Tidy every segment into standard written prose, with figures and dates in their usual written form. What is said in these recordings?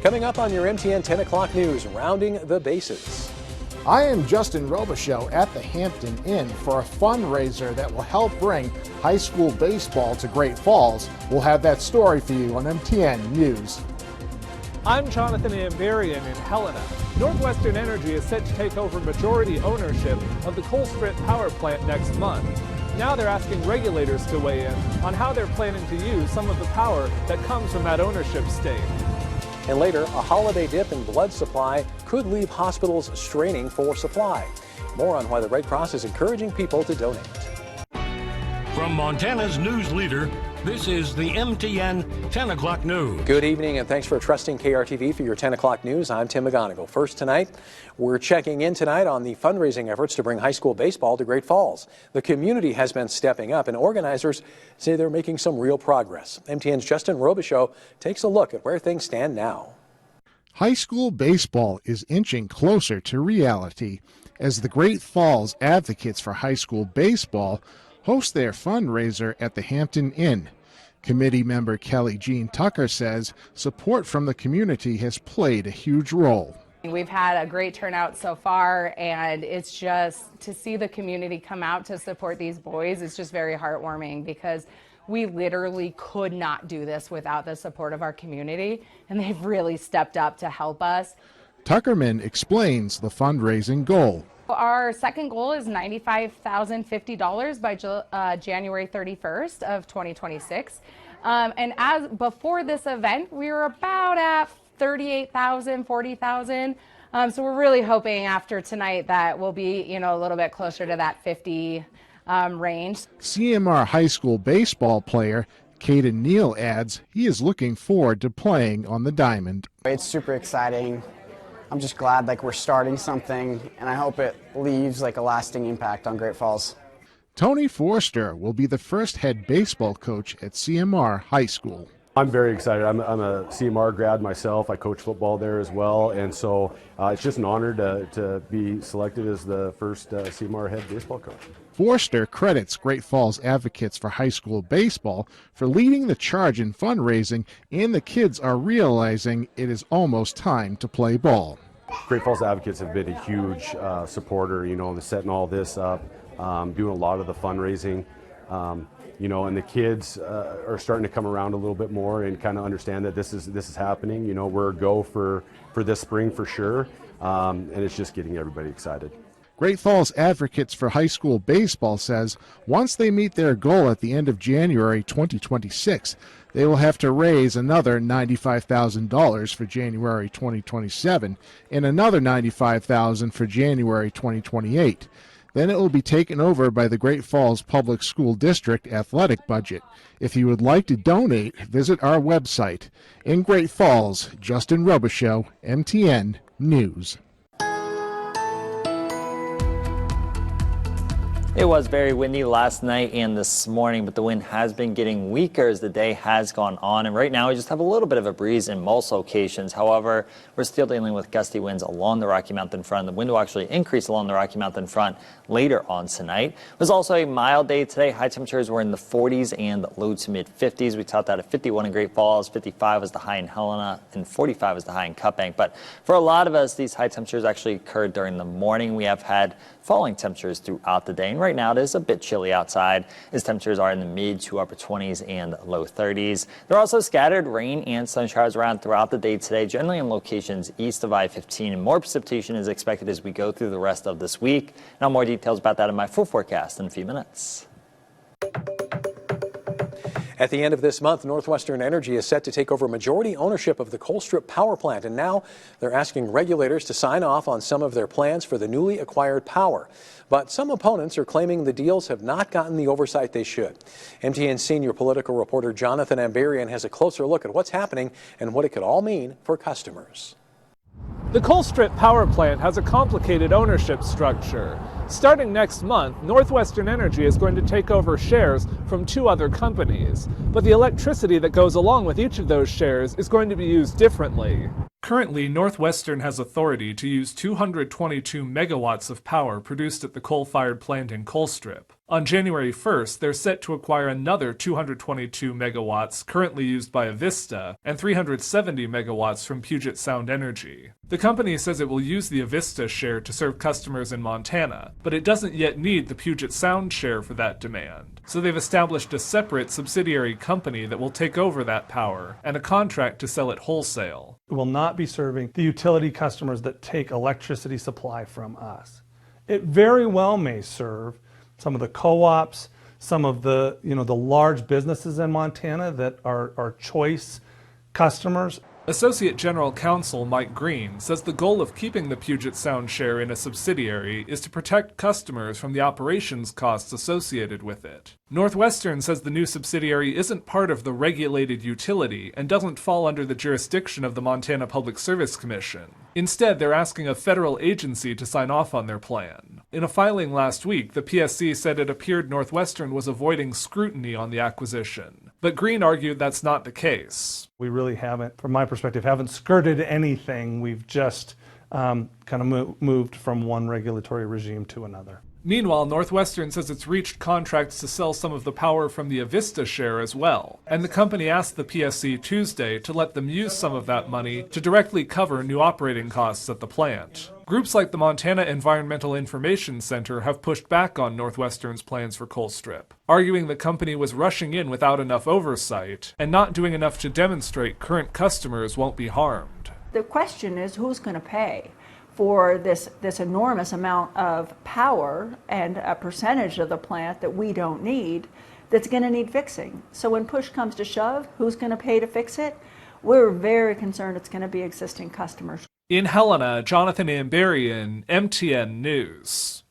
Coming up on your MTN 10 o'clock news, rounding the bases. I am Justin Robichaux at the Hampton Inn for a fundraiser that will help bring high school baseball to Great Falls. We'll have that story for you on MTN News. I'm Jonathan Amberian in Helena. Northwestern Energy is set to take over majority ownership of the Colstrip power plant next month. Now they're asking regulators to weigh in on how they're planning to use some of the power that comes from that ownership stake. And later, a holiday dip in blood supply could leave hospitals straining for supply. More on why the Red Cross is encouraging people to donate. From Montana's news leader, this is the MTN 10 o'clock news. Good evening and thanks for trusting KRTV for your 10 o'clock news. I'm Tim McGonigal. First tonight, we're checking in tonight on the fundraising efforts to bring high school baseball to Great Falls. The community has been stepping up and organizers say they're making some real progress. MTN's Justin Robichaux takes a look at where things stand now. High school baseball is inching closer to reality as the Great Falls Advocates for High School Baseball host their fundraiser at the Hampton Inn. Committee member Kelly Jean Tucker says support from the community has played a huge role. We've had a great turnout so far, and it's just to see the community come out to support these boys. It's just very heartwarming because we literally could not do this without the support of our community, and they've really stepped up to help us. Tuckerman explains the fundraising goal. Our second goal is $95,050 by January 31st of 2026. And as before this event, we were about at 38,000, 40,000. So we're really hoping after tonight that we'll be, a little bit closer to that 50 range. CMR high school baseball player Caden Neal adds he is looking forward to playing on the diamond. It's super exciting. I'm just glad we're starting something, and I hope it leaves a lasting impact on Great Falls. Tony Forster will be the first head baseball coach at CMR High School. I'm very excited. I'm a CMR grad myself. I coach football there as well, and so it's just an honor to be selected as the first CMR head baseball coach. Forster credits Great Falls Advocates for High School Baseball for leading the charge in fundraising, and the kids are realizing it is almost time to play ball. Great Falls Advocates have been a huge supporter, setting all this up, doing a lot of the fundraising. And the kids are starting to come around a little bit more and kind of understand that this is happening. We're a go for this spring for sure, and it's just getting everybody excited. Great Falls Advocates for High School Baseball says once they meet their goal at the end of January 2026, they will have to raise another $95,000 for January 2027 and another $95,000 for January 2028. Then it will be taken over by the Great Falls Public School District athletic budget. If you would like to donate, visit our website. In Great Falls, Justin Robichaux, MTN News. It was very windy last night and this morning, but the wind has been getting weaker as the day has gone on. And right now we just have a little bit of a breeze in most locations. However, we're still dealing with gusty winds along the Rocky Mountain front. The wind will actually increase along the Rocky Mountain front later on tonight. It was also a mild day today. High temperatures were in the 40s and low to mid 50s. We topped out at 51 in Great Falls, 55 was the high in Helena, and 45 was the high in Cut Bank. But for a lot of us, these high temperatures actually occurred during the morning. We have had falling temperatures throughout the day. And right now it is a bit chilly outside as temperatures are in the mid to upper 20s and low 30s. There are also scattered rain and sun showers around throughout the day today, generally in locations east of I-15. And more precipitation is expected as we go through the rest of this week. Now more details about that in my full forecast in a few minutes. At the end of this month, Northwestern Energy is set to take over majority ownership of the Colstrip power plant, and now they're asking regulators to sign off on some of their plans for the newly acquired power. But some opponents are claiming the deals have not gotten the oversight they should. MTN senior political reporter Jonathan Amberian has a closer look at what's happening and what it could all mean for customers. The Colstrip power plant has a complicated ownership structure. Starting next month, Northwestern Energy is going to take over shares from two other companies, but the electricity that goes along with each of those shares is going to be used differently. Currently, Northwestern has authority to use 222 megawatts of power produced at the coal-fired plant in Colstrip. On January 1st, they're set to acquire another 222 megawatts currently used by Avista and 370 megawatts from Puget Sound Energy. The company says it will use the Avista share to serve customers in Montana, but it doesn't yet need the Puget Sound share for that demand. So they've established a separate subsidiary company that will take over that power and a contract to sell it wholesale. It will not be serving the utility customers that take electricity supply from us. It very well may serve some of the co-ops, some of the large businesses in Montana that are choice customers. Associate General Counsel Mike Green says the goal of keeping the Puget Sound share in a subsidiary is to protect customers from the operations costs associated with it. Northwestern says the new subsidiary isn't part of the regulated utility and doesn't fall under the jurisdiction of the Montana Public Service Commission. Instead, they're asking a federal agency to sign off on their plan. In a filing last week, the PSC said it appeared Northwestern was avoiding scrutiny on the acquisition. But Green argued that's not the case. We really haven't, from my perspective, haven't skirted anything. We've just kind of moved from one regulatory regime to another. Meanwhile, Northwestern says it's reached contracts to sell some of the power from the Avista share as well, and the company asked the PSC Tuesday to let them use some of that money to directly cover new operating costs at the plant. Groups like the Montana Environmental Information Center have pushed back on Northwestern's plans for Colstrip, arguing the company was rushing in without enough oversight and not doing enough to demonstrate current customers won't be harmed. The question is, who's going to pay for this enormous amount of power and a percentage of the plant that we don't need, that's going to need fixing? So when push comes to shove, who's going to pay to fix it? We're very concerned it's going to be existing customers. In Helena, Jonathan Amberian, MTN News.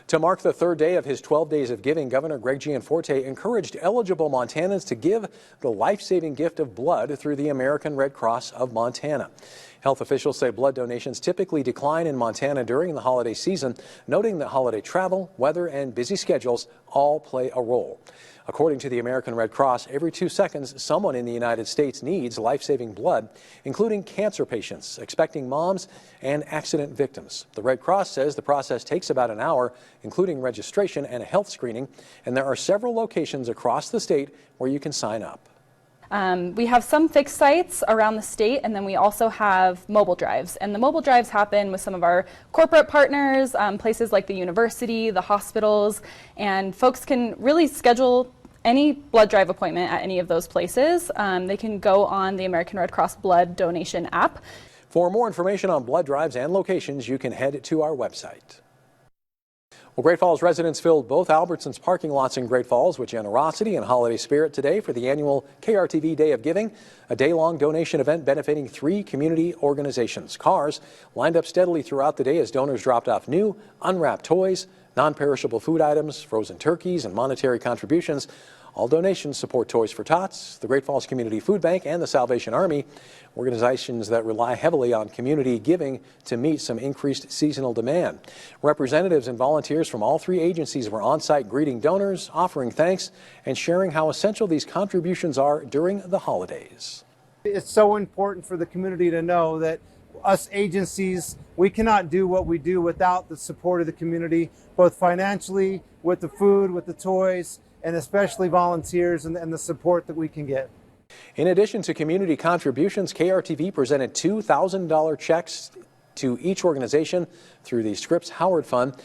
To mark the third day of his 12 Days of Giving, Governor Greg Gianforte encouraged eligible Montanans to give the life-saving gift of blood through the American Red Cross of Montana. Health officials say blood donations typically decline in Montana during the holiday season, noting that holiday travel, weather, and busy schedules all play a role. According to the American Red Cross, every 2 seconds, someone in the United States needs life-saving blood, including cancer patients, expecting moms, and accident victims. The Red Cross says the process takes about an hour, including registration and a health screening, and there are several locations across the state where you can sign up. We have some fixed sites around the state, and then we also have mobile drives. And the mobile drives happen with some of our corporate partners, places like the university, the hospitals, and folks can really schedule any blood drive appointment at any of those places. They can go on the American Red Cross blood donation app. For more information on blood drives and locations, you can head to our website. Well, Great Falls residents filled both Albertsons parking lots in Great Falls with generosity and holiday spirit today for the annual KRTV Day of Giving, a day-long donation event benefiting 3 community organizations. Cars lined up steadily throughout the day as donors dropped off new, unwrapped toys, non-perishable food items, frozen turkeys, and monetary contributions. All donations support Toys for Tots, the Great Falls Community Food Bank, and the Salvation Army, organizations that rely heavily on community giving to meet some increased seasonal demand. Representatives and volunteers from all 3 agencies were on site greeting donors, offering thanks, and sharing how essential these contributions are during the holidays. It's so important for the community to know that us agencies, we cannot do what we do without the support of the community, both financially, with the food, with the toys, and especially volunteers and the support that we can get. In addition to community contributions, KRTV presented $2,000 checks to each organization through the Scripps Howard Fund.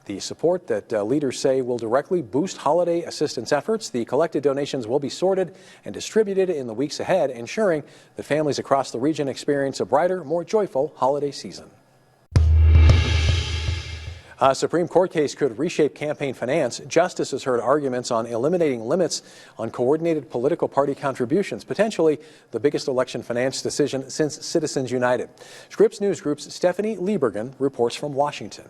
The support that leaders say will directly boost holiday assistance efforts. The collected donations will be sorted and distributed in the weeks ahead, ensuring that families across the region experience a brighter, more joyful holiday season. A Supreme Court case could reshape campaign finance. Justices heard arguments on eliminating limits on coordinated political party contributions, potentially the biggest election finance decision since Citizens United. Scripps News Group's Stephanie Liebergen reports from Washington.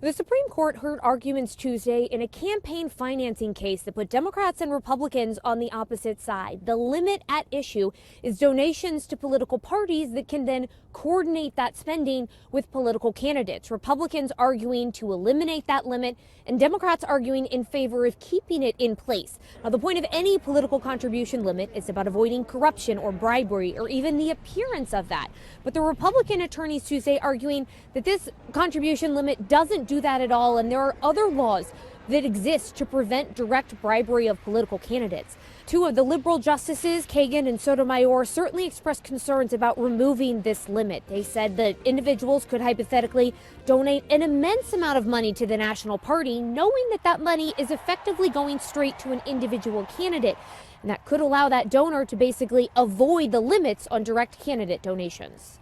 The Supreme Court heard arguments Tuesday in a campaign financing case that put Democrats and Republicans on the opposite side. The limit at issue is donations to political parties that can then coordinate that spending with political candidates. Republicans arguing to eliminate that limit and Democrats arguing in favor of keeping it in place. Now, the point of any political contribution limit is about avoiding corruption or bribery or even the appearance of that. But the Republican attorneys Tuesday arguing that this contribution limit doesn't do that at all, and there are other laws that exist to prevent direct bribery of political candidates. Two of the liberal justices, Kagan and Sotomayor, certainly expressed concerns about removing this limit. They said that individuals could hypothetically donate an immense amount of money to the national party, knowing that that money is effectively going straight to an individual candidate. And that could allow that donor to basically avoid the limits on direct candidate donations.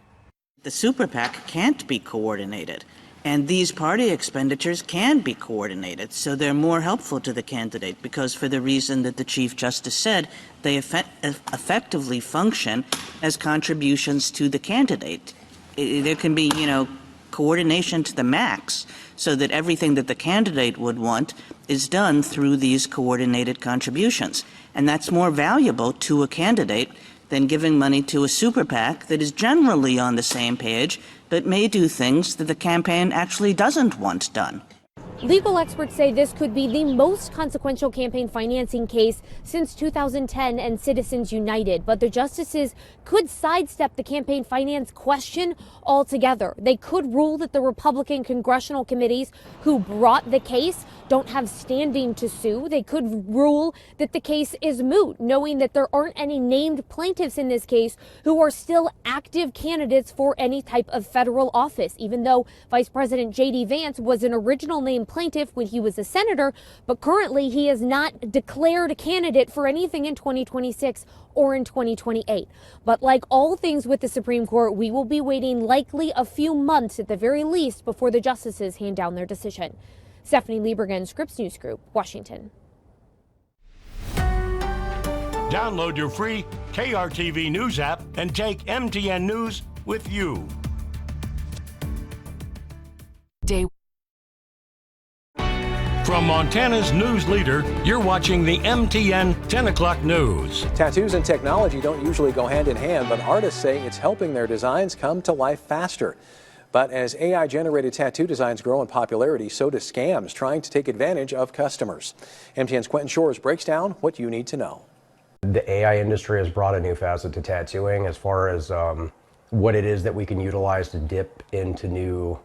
The super PAC can't be coordinated, and these party expenditures can be coordinated, so they're more helpful to the candidate because, for the reason that the Chief Justice said, they effectively function as contributions to the candidate. There can be, coordination to the max so that everything that the candidate would want is done through these coordinated contributions. And that's more valuable to a candidate than giving money to a super PAC that is generally on the same page but may do things that the campaign actually doesn't want done. Legal experts say this could be the most consequential campaign financing case since 2010 and Citizens United, but the justices could sidestep the campaign finance question altogether. They could rule that the Republican congressional committees who brought the case don't have standing to sue. They could rule that the case is moot, knowing that there aren't any named plaintiffs in this case who are still active candidates for any type of federal office, even though Vice President J.D. Vance was an original named plaintiff when he was a senator, but currently he is not declared a candidate for anything in 2026 or in 2028. But like all things with the Supreme Court, we will be waiting likely a few months at the very least before the justices hand down their decision. Stephanie Liebergen, Scripps News Group, Washington. Download your free KRTV News app and take MTN News with you. From Montana's news leader, you're watching the MTN 10 o'clock news. Tattoos and technology don't usually go hand in hand, but artists say it's helping their designs come to life faster. But as AI-generated tattoo designs grow in popularity, so do scams trying to take advantage of customers. MTN's Quentin Shores breaks down what you need to know. The AI industry has brought a new facet to tattooing as far as what it is that we can utilize to dip into new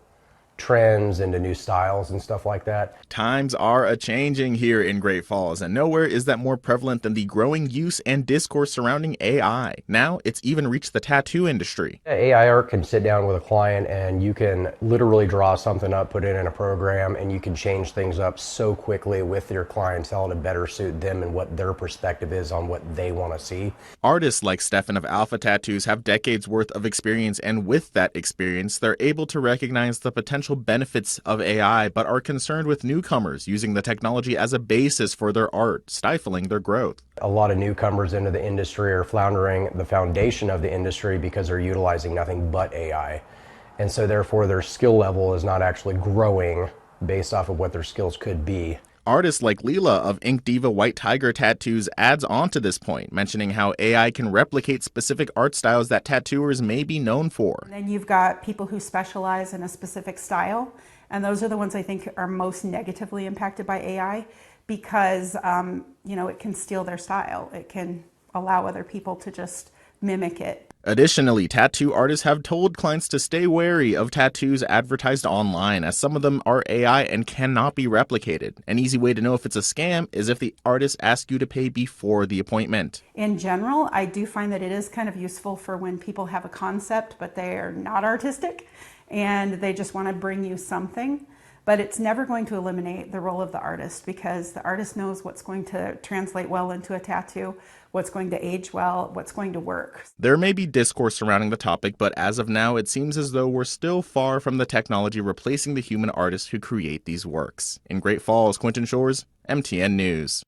trends, into new styles and stuff like that. Times are a-changing here in Great Falls, and nowhere is that more prevalent than the growing use and discourse surrounding AI. Now, it's even reached the tattoo industry. AI art can sit down with a client and you can literally draw something up, put it in a program, and you can change things up so quickly with your clientele to better suit them and what their perspective is on what they want to see. Artists like Stefan of Alpha Tattoos have decades worth of experience, and with that experience, they're able to recognize the potential benefits of AI, but are concerned with newcomers using the technology as a basis for their art, stifling their growth. A lot of newcomers into the industry are floundering the foundation of the industry because they're utilizing nothing but AI. And so therefore their skill level is not actually growing based off of what their skills could be. Artists like Leela of Ink Diva White Tiger Tattoos adds on to this point, mentioning how AI can replicate specific art styles that tattooers may be known for. Then you've got people who specialize in a specific style, and those are the ones I think are most negatively impacted by AI because, it can steal their style. It can allow other people to just mimic it. Additionally, tattoo artists have told clients to stay wary of tattoos advertised online, as some of them are AI and cannot be replicated. An easy way to know if it's a scam is if the artist asks you to pay before the appointment. In general, I do find that it is kind of useful for when people have a concept, but they are not artistic and they just want to bring you something. But it's never going to eliminate the role of the artist because the artist knows what's going to translate well into a tattoo, what's going to age well, what's going to work. There may be discourse surrounding the topic, but as of now, it seems as though we're still far from the technology replacing the human artists who create these works. In Great Falls, Quentin Shores, MTN News.